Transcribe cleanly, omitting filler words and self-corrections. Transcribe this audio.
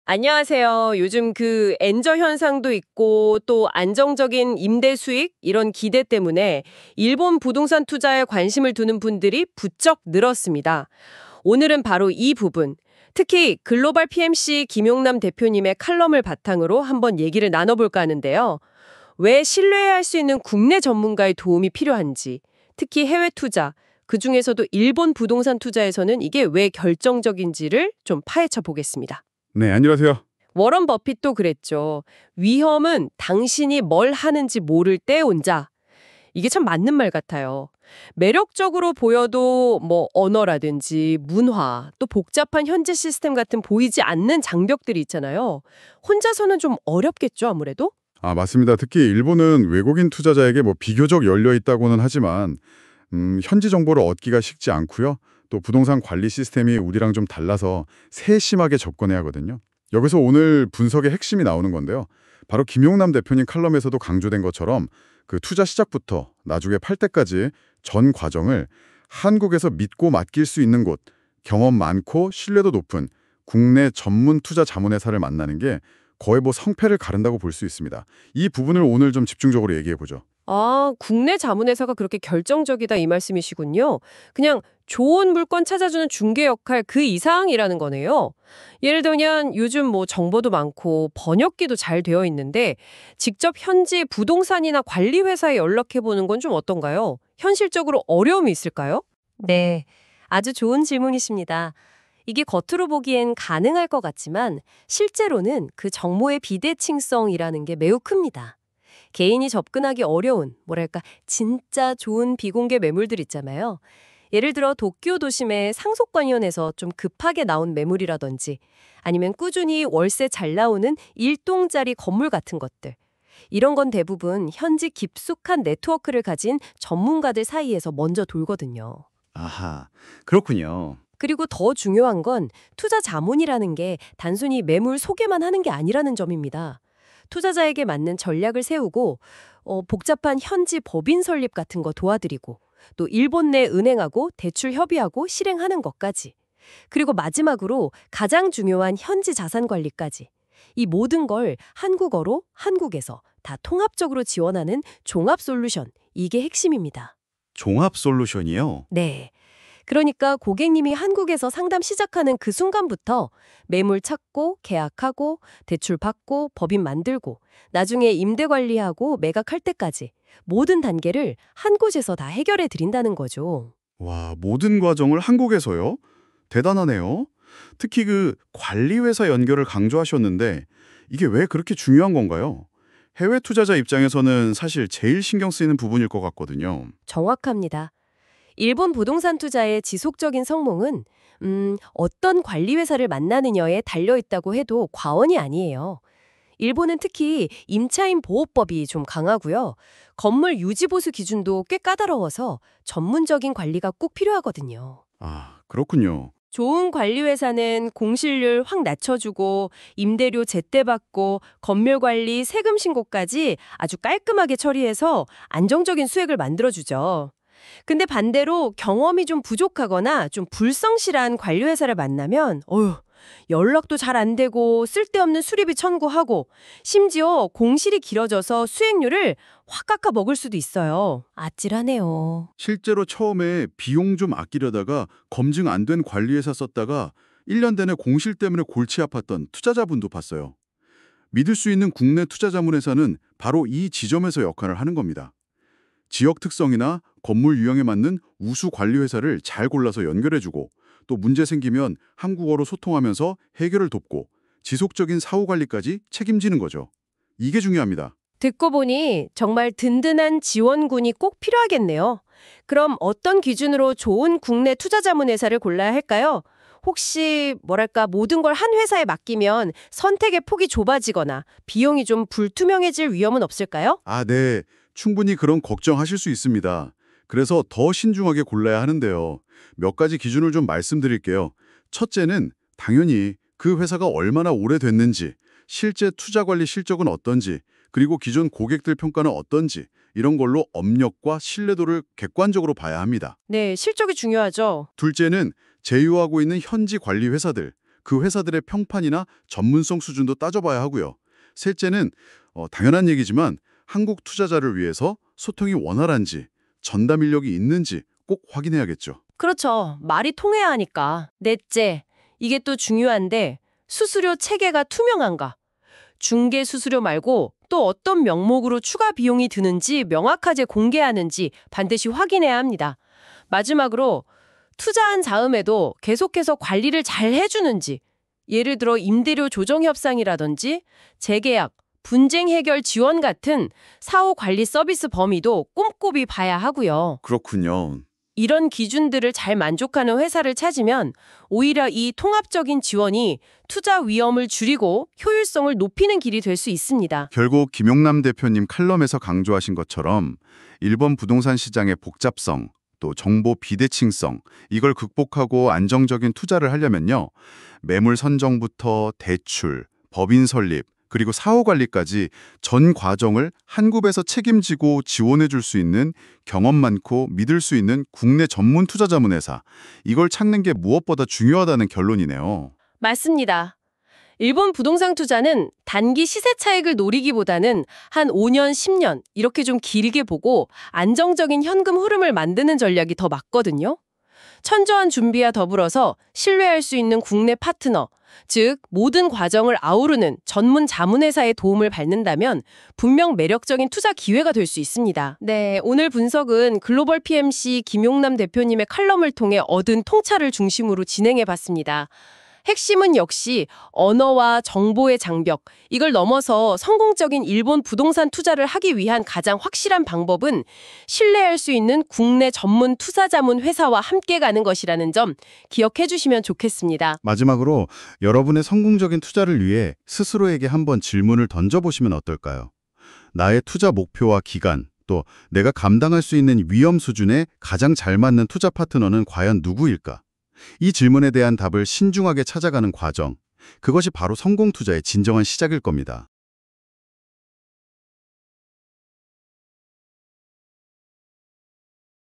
안녕하세요. 요즘 엔저 현상도 있고 또 안정적인 임대 수익 이런 기대 때문에 일본 부동산 투자에 관심을 두는 분들이 부쩍 늘었습니다. 오늘은 바로 이 부분, 특히 글로벌 PMC 김용남 대표님의 칼럼을 바탕으로 한번 얘기를 나눠볼까 하는데요. 왜 신뢰할 수 있는 국내 전문가의 도움이 필요한지, 특히 해외 투자, 그중에서도 일본 부동산 투자에서는 이게 왜 결정적인지를 좀 파헤쳐 보겠습니다. 네, 안녕하세요. 워런 버핏도 그랬죠. 위험은 당신이 뭘 하는지 모를 때 온 자. 이게 참 맞는 말 같아요. 매력적으로 보여도 언어라든지 문화, 또 복잡한 현지 시스템 같은 보이지 않는 장벽들이 있잖아요. 혼자서는 좀 어렵겠죠, 아무래도? 맞습니다. 특히 일본은 외국인 투자자에게 비교적 열려 있다고는 하지만 현지 정보를 얻기가 쉽지 않고요. 또 부동산 관리 시스템이 우리랑 좀 달라서 세심하게 접근해야 하거든요. 여기서 오늘 분석의 핵심이 나오는 건데요. 바로 김용남 대표님 칼럼에서도 강조된 것처럼 그 투자 시작부터 나중에 팔 때까지 전 과정을 한국에서 믿고 맡길 수 있는 곳, 경험 많고 신뢰도 높은 국내 전문 투자 자문회사를 만나는 게 거의 성패를 가른다고 볼 수 있습니다. 이 부분을 오늘 좀 집중적으로 얘기해 보죠. 아, 국내 자문회사가 그렇게 결정적이다 이 말씀이시군요. 그냥 좋은 물건 찾아주는 중개 역할 그 이상이라는 거네요. 예를 들면 요즘 정보도 많고 번역기도 잘 되어 있는데 직접 현지 부동산이나 관리회사에 연락해보는 건 좀 어떤가요? 현실적으로 어려움이 있을까요? 네, 아주 좋은 질문이십니다. 이게 겉으로 보기엔 가능할 것 같지만 실제로는 그 정보의 비대칭성이라는 게 매우 큽니다. 개인이 접근하기 어려운, 진짜 좋은 비공개 매물들 있잖아요. 예를 들어 도쿄 도심의 상속관련해서 좀 급하게 나온 매물이라든지 아니면 꾸준히 월세 잘 나오는 일동짜리 건물 같은 것들. 이런 건 대부분 현지 깊숙한 네트워크를 가진 전문가들 사이에서 먼저 돌거든요. 아하, 그렇군요. 그리고 더 중요한 건 투자 자문이라는 게 단순히 매물 소개만 하는 게 아니라는 점입니다. 투자자에게 맞는 전략을 세우고 복잡한 현지 법인 설립 같은 거 도와드리고 또 일본 내 은행하고 대출 협의하고 실행하는 것까지. 그리고 마지막으로 가장 중요한 현지 자산 관리까지. 이 모든 걸 한국어로 한국에서 다 통합적으로 지원하는 종합 솔루션. 이게 핵심입니다. 종합 솔루션이요? 네. 그러니까 고객님이 한국에서 상담 시작하는 그 순간부터 매물 찾고 계약하고 대출 받고 법인 만들고 나중에 임대 관리하고 매각할 때까지 모든 단계를 한 곳에서 다 해결해 드린다는 거죠. 와, 모든 과정을 한국에서요? 대단하네요. 특히 그 관리회사 연결을 강조하셨는데 이게 왜 그렇게 중요한 건가요? 해외 투자자 입장에서는 사실 제일 신경 쓰이는 부분일 것 같거든요. 정확합니다. 일본 부동산 투자의 지속적인 성공은 어떤 관리회사를 만나느냐에 달려있다고 해도 과언이 아니에요. 일본은 특히 임차인 보호법이 좀 강하고요. 건물 유지보수 기준도 꽤 까다로워서 전문적인 관리가 꼭 필요하거든요. 그렇군요. 좋은 관리회사는 공실률 확 낮춰주고 임대료 제때 받고 건물 관리, 세금 신고까지 아주 깔끔하게 처리해서 안정적인 수익을 만들어주죠. 근데 반대로 경험이 좀 부족하거나 좀 불성실한 관리회사를 만나면 연락도 잘 안 되고 쓸데없는 수리비 청구하고 심지어 공실이 길어져서 수익률을 확 깎아 먹을 수도 있어요. 아찔하네요. 실제로 처음에 비용 좀 아끼려다가 검증 안 된 관리회사 썼다가 1년 내내 공실 때문에 골치 아팠던 투자자분도 봤어요. 믿을 수 있는 국내 투자자문회사는 바로 이 지점에서 역할을 하는 겁니다. 지역 특성이나 건물 유형에 맞는 우수 관리회사를 잘 골라서 연결해주고 또 문제 생기면 한국어로 소통하면서 해결을 돕고 지속적인 사후 관리까지 책임지는 거죠. 이게 중요합니다. 듣고 보니 정말 든든한 지원군이 꼭 필요하겠네요. 그럼 어떤 기준으로 좋은 국내 투자자문회사를 골라야 할까요? 혹시 모든 걸 한 회사에 맡기면 선택의 폭이 좁아지거나 비용이 좀 불투명해질 위험은 없을까요? 네. 충분히 그런 걱정하실 수 있습니다. 그래서 더 신중하게 골라야 하는데요. 몇 가지 기준을 좀 말씀드릴게요. 첫째는 당연히 그 회사가 얼마나 오래됐는지, 실제 투자 관리 실적은 어떤지, 그리고 기존 고객들 평가는 어떤지 이런 걸로 업력과 신뢰도를 객관적으로 봐야 합니다. 네, 실적이 중요하죠. 둘째는 제휴하고 있는 현지 관리 회사들, 그 회사들의 평판이나 전문성 수준도 따져봐야 하고요. 셋째는 당연한 얘기지만 한국 투자자를 위해서 소통이 원활한지, 전담 인력이 있는지 꼭 확인해야겠죠. 그렇죠. 말이 통해야 하니까. 넷째, 이게 또 중요한데 수수료 체계가 투명한가? 중개 수수료 말고 또 어떤 명목으로 추가 비용이 드는지 명확하게 공개하는지 반드시 확인해야 합니다. 마지막으로 투자한 다음에도 계속해서 관리를 잘 해주는지, 예를 들어 임대료 조정 협상이라든지 재계약, 분쟁 해결 지원 같은 사후 관리 서비스 범위도 꼼꼼히 봐야 하고요. 그렇군요. 이런 기준들을 잘 만족하는 회사를 찾으면 오히려 이 통합적인 지원이 투자 위험을 줄이고 효율성을 높이는 길이 될 수 있습니다. 결국 김용남 대표님 칼럼에서 강조하신 것처럼 일본 부동산 시장의 복잡성, 또 정보 비대칭성, 이걸 극복하고 안정적인 투자를 하려면요. 매물 선정부터 대출, 법인 설립, 그리고 사후 관리까지 전 과정을 한 굽에서 책임지고 지원해 줄 수 있는 경험 많고 믿을 수 있는 국내 전문 투자 자문 회사, 이걸 찾는 게 무엇보다 중요하다는 결론이네요. 맞습니다. 일본 부동산 투자는 단기 시세 차익을 노리기보다는 한 5년, 10년 이렇게 좀 길게 보고 안정적인 현금 흐름을 만드는 전략이 더 맞거든요. 천저한 준비와 더불어서 신뢰할 수 있는 국내 파트너, 즉 모든 과정을 아우르는 전문 자문회사의 도움을 받는다면 분명 매력적인 투자 기회가 될 수 있습니다. 네, 오늘 분석은 글로벌 PMC 김용남 대표님의 칼럼을 통해 얻은 통찰을 중심으로 진행해봤습니다. 핵심은 역시 언어와 정보의 장벽, 이걸 넘어서 성공적인 일본 부동산 투자를 하기 위한 가장 확실한 방법은 신뢰할 수 있는 국내 전문 투자 자문 회사와 함께 가는 것이라는 점 기억해 주시면 좋겠습니다. 마지막으로 여러분의 성공적인 투자를 위해 스스로에게 한번 질문을 던져보시면 어떨까요? 나의 투자 목표와 기간, 또 내가 감당할 수 있는 위험 수준에 가장 잘 맞는 투자 파트너는 과연 누구일까? 이 질문에 대한 답을 신중하게 찾아가는 과정, 그것이 바로 성공 투자의 진정한 시작일 겁니다.